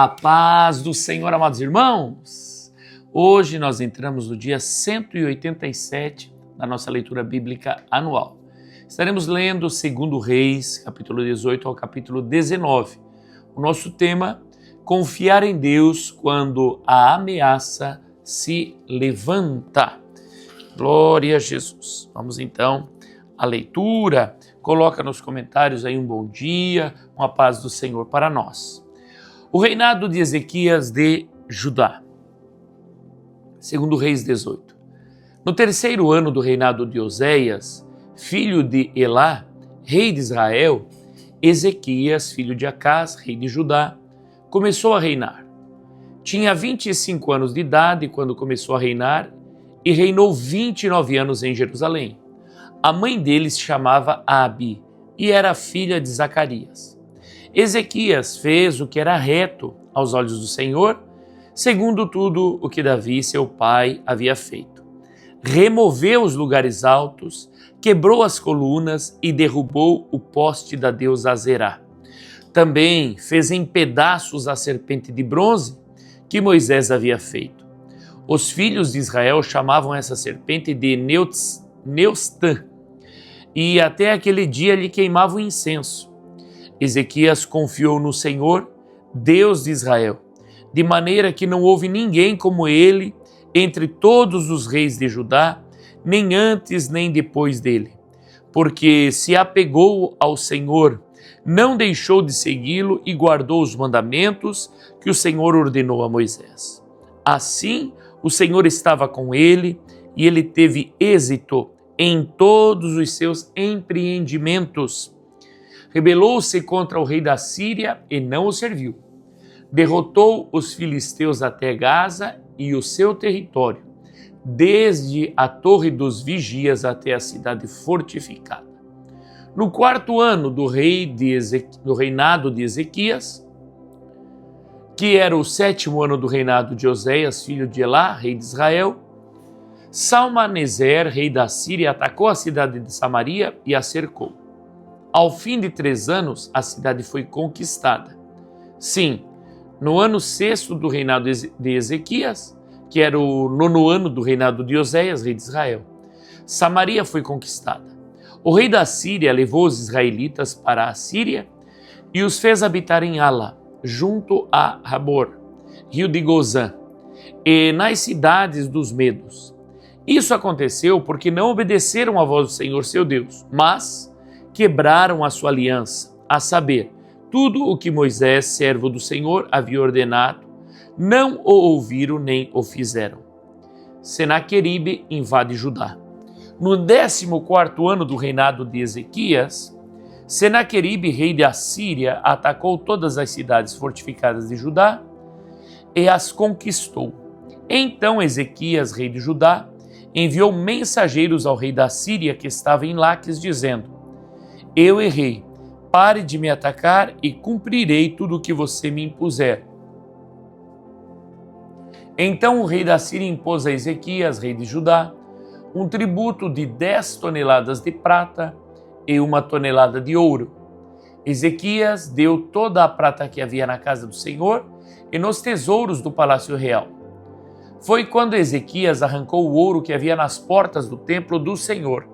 A paz do Senhor, amados irmãos! Hoje nós entramos no dia 187 da nossa leitura bíblica anual. Estaremos lendo 2 Reis, capítulo 18 ao capítulo 19. O nosso tema, confiar em Deus quando a ameaça se levanta. Glória a Jesus! Vamos então à leitura. Coloca nos comentários aí um bom dia, uma paz do Senhor para nós. O reinado de Ezequias de Judá. 2 Reis 18. No terceiro ano do reinado de Oséias, filho de Elá, rei de Israel, Ezequias, filho de Acás, rei de Judá, começou a reinar. Tinha 25 anos de idade quando começou a reinar e reinou 29 anos em Jerusalém. A mãe dele se chamava Abi e era filha de Zacarias. Ezequias fez o que era reto aos olhos do Senhor, segundo tudo o que Davi, seu pai, havia feito. Removeu os lugares altos, quebrou as colunas e derrubou o poste da deusa Azerá. Também fez em pedaços a serpente de bronze que Moisés havia feito. Os filhos de Israel chamavam essa serpente de Neustã, e até aquele dia lhe queimavam incenso. Ezequias confiou no Senhor, Deus de Israel, de maneira que não houve ninguém como ele entre todos os reis de Judá, nem antes nem depois dele, porque se apegou ao Senhor, não deixou de segui-lo e guardou os mandamentos que o Senhor ordenou a Moisés. Assim, o Senhor estava com ele e ele teve êxito em todos os seus empreendimentos. Rebelou-se contra o rei da Síria e não o serviu. Derrotou os filisteus até Gaza e o seu território, desde a torre dos vigias até a cidade fortificada. No quarto ano do reinado de Ezequias, que era o sétimo ano do reinado de Oséias, filho de Elá, rei de Israel, Salmaneser, rei da Síria, atacou a cidade de Samaria e a cercou. Ao fim de 3 anos, a cidade foi conquistada. Sim, no ano sexto do reinado de Ezequias, que era o 9º ano do reinado de Oséias, rei de Israel, Samaria foi conquistada. O rei da Síria levou os israelitas para a Síria e os fez habitar em Ala, junto a Habor, rio de Gozã, e nas cidades dos Medos. Isso aconteceu porque não obedeceram à voz do Senhor seu Deus, mas quebraram a sua aliança, a saber, tudo o que Moisés, servo do Senhor, havia ordenado, não o ouviram nem o fizeram. Senaqueribe invade Judá. No 14º ano do reinado de Ezequias, Senaqueribe, rei da Síria, atacou todas as cidades fortificadas de Judá e as conquistou. Então Ezequias, rei de Judá, enviou mensageiros ao rei da Síria que estava em Laques, dizendo: Eu errei, pare de me atacar e cumprirei tudo o que você me impuser. Então o rei da Síria impôs a Ezequias, rei de Judá, um tributo de 10 toneladas de prata e 1 tonelada de ouro. Ezequias deu toda a prata que havia na casa do Senhor e nos tesouros do palácio real. Foi quando Ezequias arrancou o ouro que havia nas portas do templo do Senhor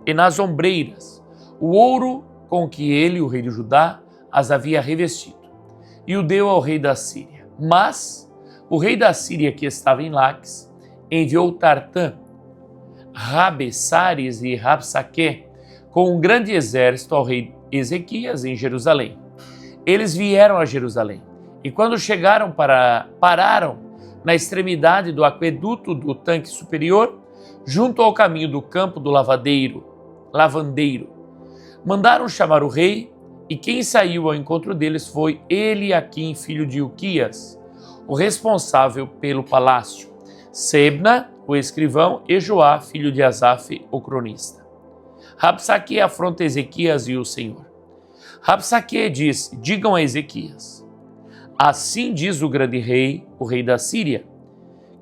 e nas ombreiras, o ouro com que ele, o rei de Judá, as havia revestido, e o deu ao rei da Síria. Mas o rei da Síria, que estava em Laques, enviou Tartã, Rabessares e Rabsaque com um grande exército ao rei Ezequias em Jerusalém. Eles vieram a Jerusalém, e quando chegaram pararam na extremidade do aqueduto do tanque superior, junto ao caminho do campo do lavandeiro. Mandaram chamar o rei, e quem saiu ao encontro deles foi Eliaquim, filho de Ilquias, o responsável pelo palácio, Sebna, o escrivão, e Joá, filho de Asaf, o cronista. Rabsaque afronta Ezequias e o Senhor. Rabsaque disse: Digam a Ezequias: Assim diz o grande rei, o rei da Síria: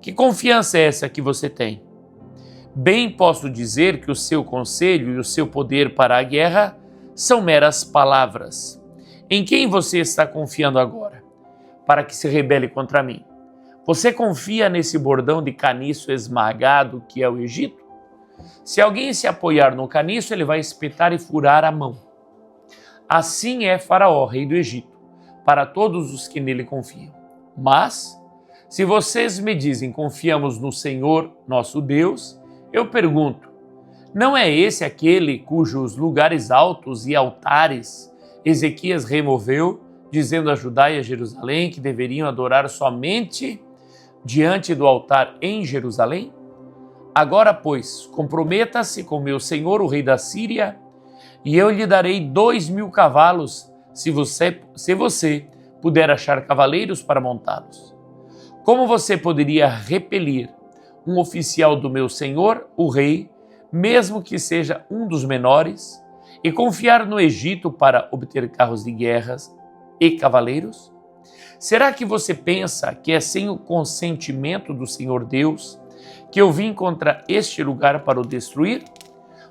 Que confiança é essa que você tem? Bem posso dizer que o seu conselho e o seu poder para a guerra são meras palavras. Em quem você está confiando agora? para que se rebele contra mim? Você confia nesse bordão de caniço esmagado que é o Egito? Se alguém se apoiar no caniço, ele vai espetar e furar a mão. Assim é Faraó, rei do Egito, para todos os que nele confiam. Mas, se vocês me dizem confiamos no Senhor, nosso Deus, eu pergunto, não é esse aquele cujos lugares altos e altares Ezequias removeu, dizendo a Judá e a Jerusalém que deveriam adorar somente diante do altar em Jerusalém? Agora, pois, comprometa-se com meu senhor, o rei da Síria, e eu lhe darei 2.000 cavalos, se você puder achar cavaleiros para montá-los. Como você poderia repelir um oficial do meu senhor, o rei, mesmo que seja um dos menores, e confiar no Egito para obter carros de guerras e cavaleiros? Será que você pensa que é sem o consentimento do Senhor Deus que eu vim contra este lugar para o destruir?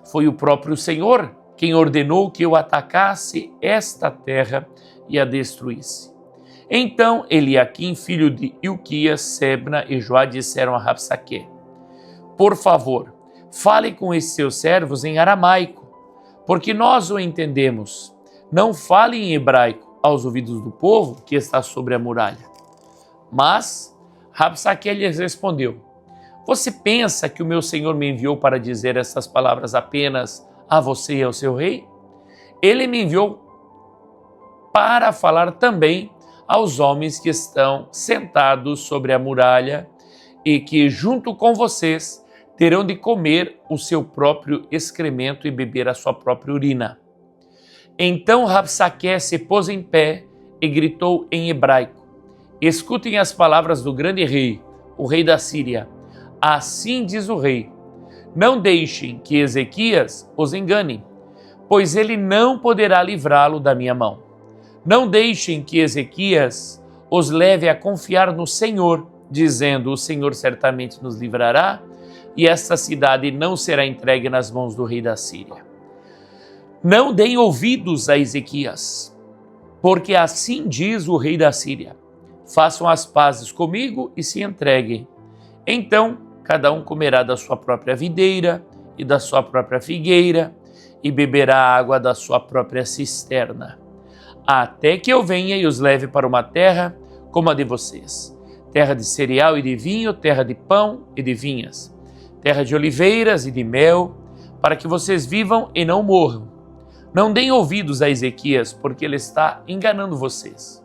Foi o próprio Senhor quem ordenou que eu atacasse esta terra e a destruísse. Então Eliaquim, filho de Ilquias, Sebna e Joá disseram a Rabsaque: por favor, fale com esses seus servos em aramaico, porque nós o entendemos. Não fale em hebraico aos ouvidos do povo que está sobre a muralha. Mas Rabsaque lhes respondeu: você pensa que o meu senhor me enviou para dizer essas palavras apenas a você e ao seu rei? Ele me enviou para falar também aos homens que estão sentados sobre a muralha e que, junto com vocês, terão de comer o seu próprio excremento e beber a sua própria urina. Então Rabsaque se pôs em pé e gritou em hebraico: escutem as palavras do grande rei, o rei da Síria. Assim diz o rei: não deixem que Ezequias os engane, pois ele não poderá livrá-lo da minha mão. Não deixem que Ezequias os leve a confiar no Senhor, dizendo: o Senhor certamente nos livrará, e esta cidade não será entregue nas mãos do rei da Síria. Não deem ouvidos a Ezequias, porque assim diz o rei da Síria: façam as pazes comigo e se entreguem. Então cada um comerá da sua própria videira e da sua própria figueira e beberá a água da sua própria cisterna, até que eu venha e os leve para uma terra como a de vocês, terra de cereal e de vinho, terra de pão e de vinhas, terra de oliveiras e de mel, para que vocês vivam e não morram. Não deem ouvidos a Ezequias, porque ele está enganando vocês,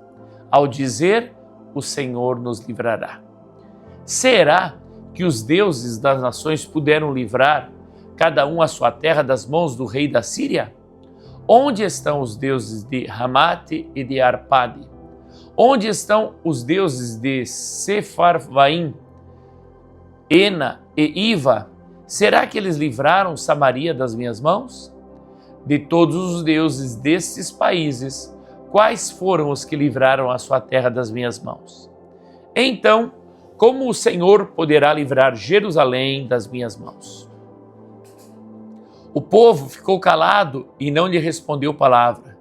ao dizer: o Senhor nos livrará. Será que os deuses das nações puderam livrar cada um a sua terra das mãos do rei da Síria? Onde estão os deuses de Ramate e de Arpade? Onde estão os deuses de Sefarvaim, Ena e Iva? Será que eles livraram Samaria das minhas mãos? De todos os deuses destes países, quais foram os que livraram a sua terra das minhas mãos? Então, como o Senhor poderá livrar Jerusalém das minhas mãos? O povo ficou calado e não lhe respondeu palavra,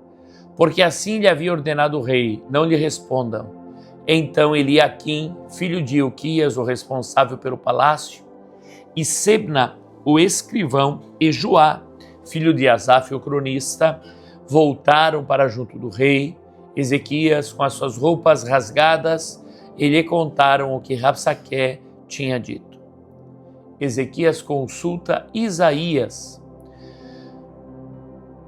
porque assim lhe havia ordenado o rei: não lhe respondam. Então Eliaquim, filho de Ilquias, o responsável pelo palácio, e Sebna, o escrivão, e Joá, filho de Asaf, o cronista, voltaram para junto do rei. Ezequias, com as suas roupas rasgadas, e lhe contaram o que Rabsaque tinha dito. Ezequias consulta Isaías.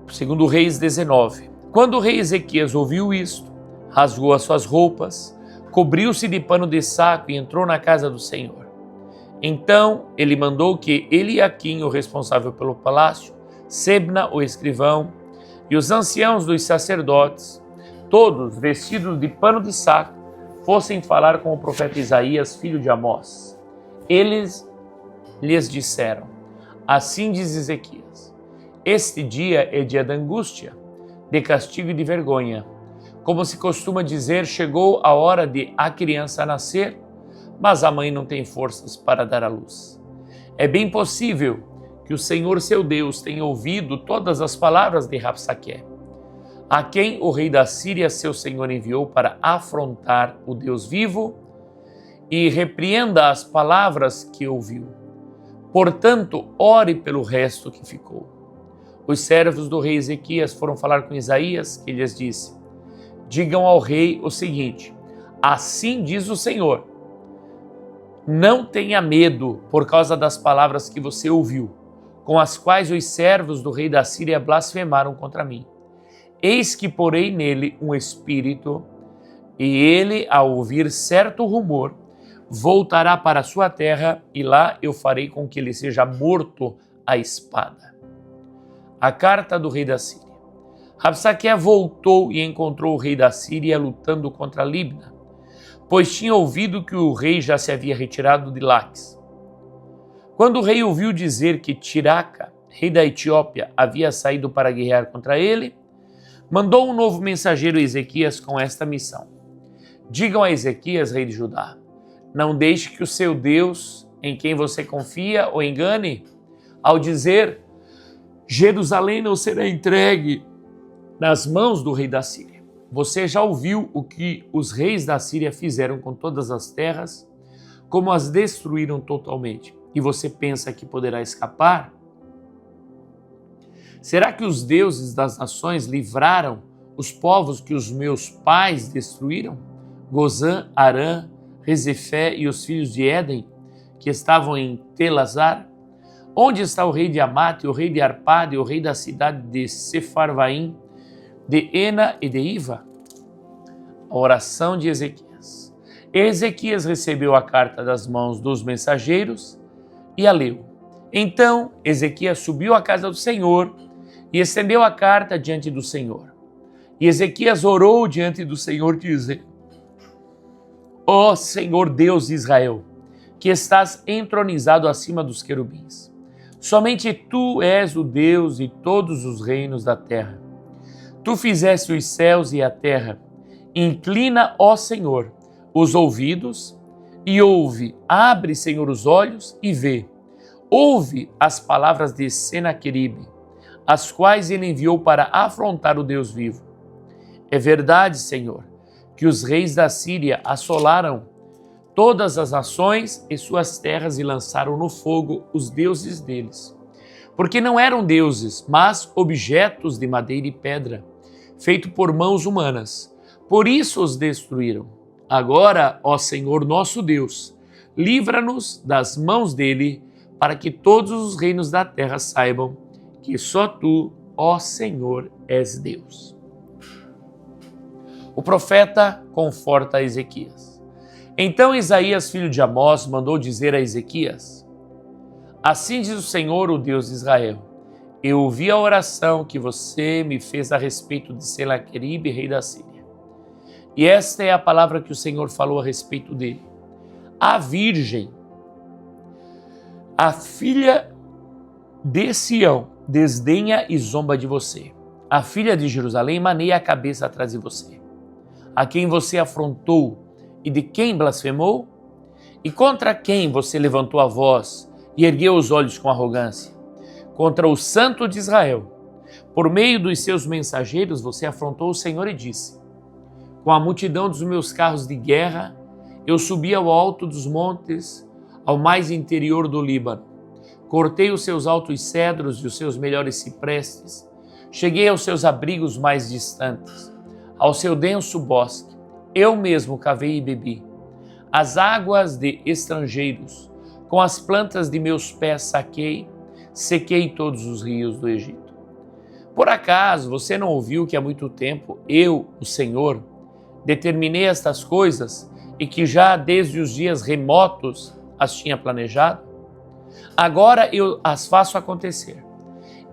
Segundo Reis 19. Quando o rei Ezequias ouviu isto, rasgou as suas roupas, cobriu-se de pano de saco e entrou na casa do Senhor. Então ele mandou que Eliaquim, o responsável pelo palácio, Sebna, o escrivão, e os anciãos dos sacerdotes, todos vestidos de pano de saco, fossem falar com o profeta Isaías, filho de Amós. Eles lhes disseram: assim diz Ezequias: este dia é dia de angústia, de castigo e de vergonha. Como se costuma dizer, chegou a hora de a criança nascer, mas a mãe não tem forças para dar à luz. É bem possível que o Senhor seu Deus tenha ouvido todas as palavras de Rabsaque. a quem o rei da Síria, seu senhor, enviou para afrontar o Deus vivo, e repreenda as palavras que ouviu. Portanto, ore pelo resto que ficou. Os servos do rei Ezequias foram falar com Isaías, que lhes disse: digam ao rei o seguinte: assim diz o Senhor, não tenha medo por causa das palavras que você ouviu, com as quais os servos do rei da Síria blasfemaram contra mim. Eis que porei nele um espírito, e ele, ao ouvir certo rumor, voltará para a sua terra, e lá eu farei com que ele seja morto à espada. A carta do rei da Síria. Rabsaque voltou e encontrou o rei da Síria lutando contra Libna, pois tinha ouvido que o rei já se havia retirado de Laques. Quando o rei ouviu dizer que Tiraca, rei da Etiópia, havia saído para guerrear contra ele, mandou um novo mensageiro a Ezequias com esta missão: digam a Ezequias, rei de Judá, não deixe que o seu Deus, em quem você confia, o engane, ao dizer: Jerusalém não será entregue nas mãos do rei da Síria. Você já ouviu o que os reis da Síria fizeram com todas as terras, como as destruíram totalmente, e você pensa que poderá escapar? Será que os deuses das nações livraram os povos que os meus pais destruíram? Gozã, Arã, Rezefé e os filhos de Éden, que estavam em Telazar? Onde está o rei de Amate, o rei de Arpade, o rei da cidade de Sefarvaim, de Ena e de Iva? A oração de Ezequias. Ezequias recebeu a carta das mãos dos mensageiros e a leu. Então Ezequias subiu à casa do Senhor e estendeu a carta diante do Senhor. E Ezequias orou diante do Senhor, dizendo: ó Senhor Deus de Israel, que estás entronizado acima dos querubins, somente tu és o Deus de todos os reinos da terra. Tu fizeste os céus e a terra. Inclina, ó Senhor, os ouvidos e ouve. Abre, Senhor, os olhos e vê. Ouve as palavras de Senaqueribe, as quais ele enviou para afrontar o Deus vivo. É verdade, Senhor, que os reis da Síria assolaram todas as nações e suas terras e lançaram no fogo os deuses deles, porque não eram deuses, mas objetos de madeira e pedra, feito por mãos humanas. Por isso os destruíram. Agora, ó Senhor nosso Deus, livra-nos das mãos dele, para que todos os reinos da terra saibam que só tu, ó Senhor, és Deus. O profeta conforta Ezequias. Então Isaías, filho de Amós, mandou dizer a Ezequias: assim diz o Senhor, o Deus de Israel, eu ouvi a oração que você me fez a respeito de Senaqueribe, rei da Síria. E esta é a palavra que o Senhor falou a respeito dele. A virgem, a filha de Sião, desdenha e zomba de você. A filha de Jerusalém maneia a cabeça atrás de você. A quem você afrontou e de quem blasfemou? E contra quem você levantou a voz e ergueu os olhos com arrogância? Contra o Santo de Israel. Por meio dos seus mensageiros você afrontou o Senhor e disse: com a multidão dos meus carros de guerra, eu subi ao alto dos montes, ao mais interior do Líbano. Cortei os seus altos cedros e os seus melhores ciprestes. Cheguei aos seus abrigos mais distantes, ao seu denso bosque. Eu mesmo cavei e bebi. As águas de estrangeiros, com as plantas de meus pés saquei, sequei todos os rios do Egito. Por acaso você não ouviu que há muito tempo eu, o Senhor, determinei estas coisas e que já desde os dias remotos as tinha planejado? Agora eu as faço acontecer.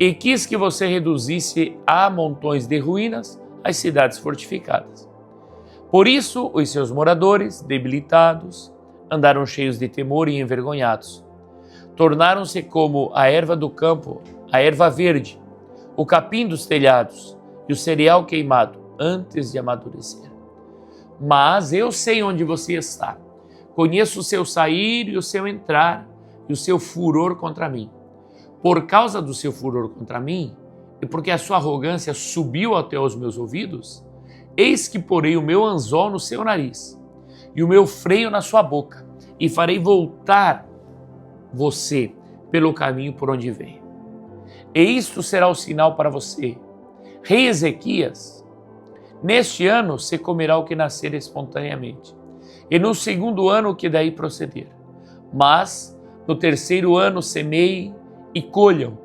E quis que você reduzisse a montões de ruínas as cidades fortificadas. Por isso, os seus moradores, debilitados, andaram cheios de temor e envergonhados. Tornaram-se como a erva do campo, a erva verde, o capim dos telhados e o cereal queimado antes de amadurecer. Mas eu sei onde você está. Conheço o seu sair e o seu entrar e o seu furor contra mim. Por causa do seu furor contra mim, e porque a sua arrogância subiu até os meus ouvidos, eis que porei o meu anzol no seu nariz e o meu freio na sua boca, e farei voltar você pelo caminho por onde vem. E isto será o sinal para você, rei Ezequias: neste ano você comerá o que nascer espontaneamente, e no segundo ano o que daí proceder. Mas no terceiro ano semeiem e colham,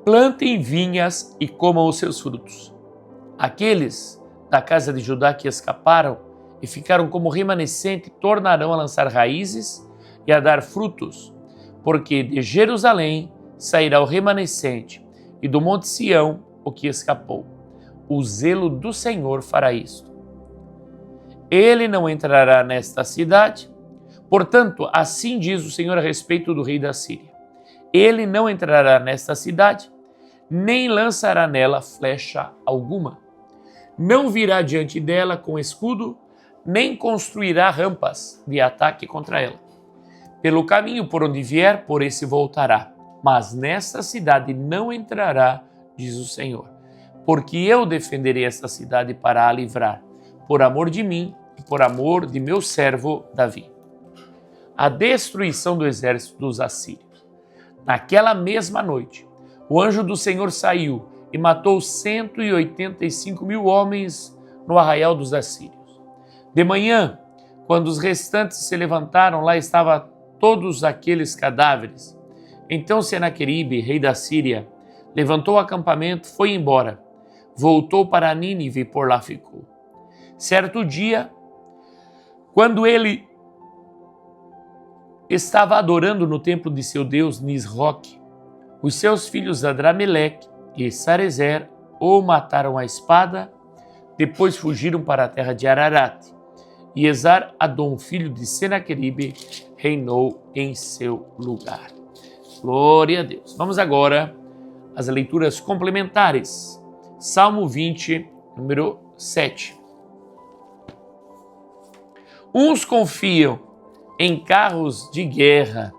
plantem vinhas e comam os seus frutos. Aqueles da casa de Judá que escaparam e ficaram como remanescente tornarão a lançar raízes e a dar frutos, porque de Jerusalém sairá o remanescente e do monte Sião o que escapou. O zelo do Senhor fará isto. Ele não entrará nesta cidade, portanto, assim diz o Senhor a respeito do rei da Síria: ele não entrará nesta cidade, nem lançará nela flecha alguma. Não virá diante dela com escudo, nem construirá rampas de ataque contra ela. Pelo caminho por onde vier, por esse voltará, mas nesta cidade não entrará, diz o Senhor, porque eu defenderei esta cidade para a livrar, por amor de mim e por amor de meu servo Davi. A destruição do exército dos assírios. Naquela mesma noite, o anjo do Senhor saiu e matou 185.000 homens no arraial dos assírios. De manhã, quando os restantes se levantaram, lá estavam todos aqueles cadáveres. Então Senaqueribe, rei da Síria, levantou o acampamento, foi embora, voltou para Nínive e por lá ficou. Certo dia, quando ele estava adorando no templo de seu deus Nisroque, os seus filhos Adrameleque e Sarezer o mataram à espada, depois fugiram para a terra de Ararat, e Esar-Adom, filho de Senaqueribe, reinou em seu lugar. Glória a Deus. Vamos agora às leituras complementares. Salmo 20, número 7. Uns confiam em carros de guerra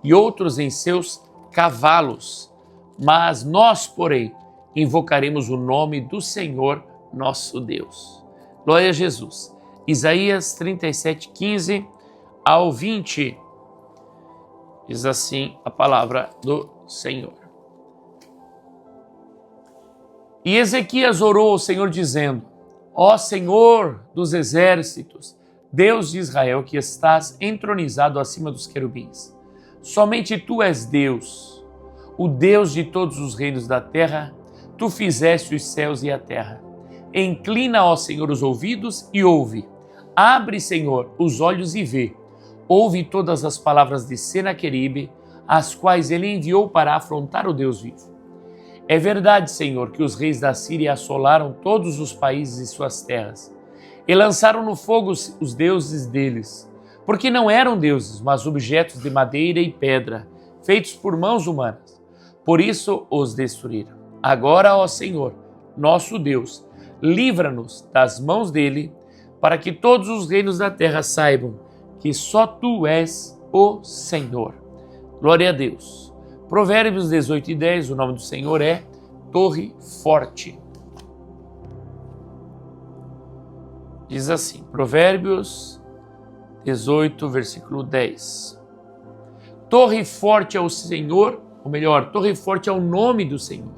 e outros em seus cavalos, mas nós, porém, invocaremos o nome do Senhor nosso Deus. Glória a Jesus. Isaías 37, 15 ao 20. Diz assim a palavra do Senhor. E Ezequias orou ao Senhor dizendo: ó Senhor dos exércitos, Deus de Israel, que estás entronizado acima dos querubins, somente tu és Deus, o Deus de todos os reinos da terra. Tu fizeste os céus e a terra. Inclina, ó Senhor, os ouvidos e ouve. Abre, Senhor, os olhos e vê. Ouve todas as palavras de Senaqueribe, as quais ele enviou para afrontar o Deus vivo. É verdade, Senhor, que os reis da Síria assolaram todos os países e suas terras, e lançaram no fogo os deuses deles, porque não eram deuses, mas objetos de madeira e pedra, feitos por mãos humanas. Por isso os destruíram. Agora, ó Senhor, nosso Deus, livra-nos das mãos dele, para que todos os reinos da terra saibam que só tu és o Senhor. Glória a Deus. Provérbios 18 e 10, o nome do Senhor é Torre Forte. Diz assim, Provérbios 18, versículo 10. Torre forte é o Senhor, ou melhor, torre forte é o nome do Senhor.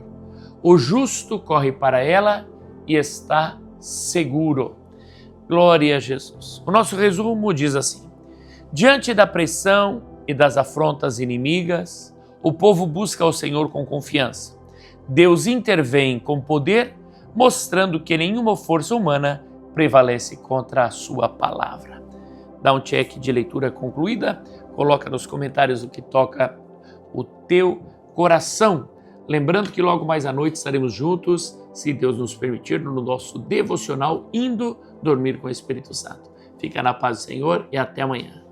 O justo corre para ela e está seguro. Glória a Jesus. O nosso resumo diz assim: diante da pressão e das afrontas inimigas, o povo busca ao Senhor com confiança. Deus intervém com poder, mostrando que nenhuma força humana prevalece contra a sua palavra. Dá um check de leitura concluída, coloca nos comentários o que toca o teu coração. Lembrando que logo mais à noite estaremos juntos, se Deus nos permitir, no nosso devocional Indo Dormir com o Espírito Santo. Fica na paz do Senhor e até amanhã.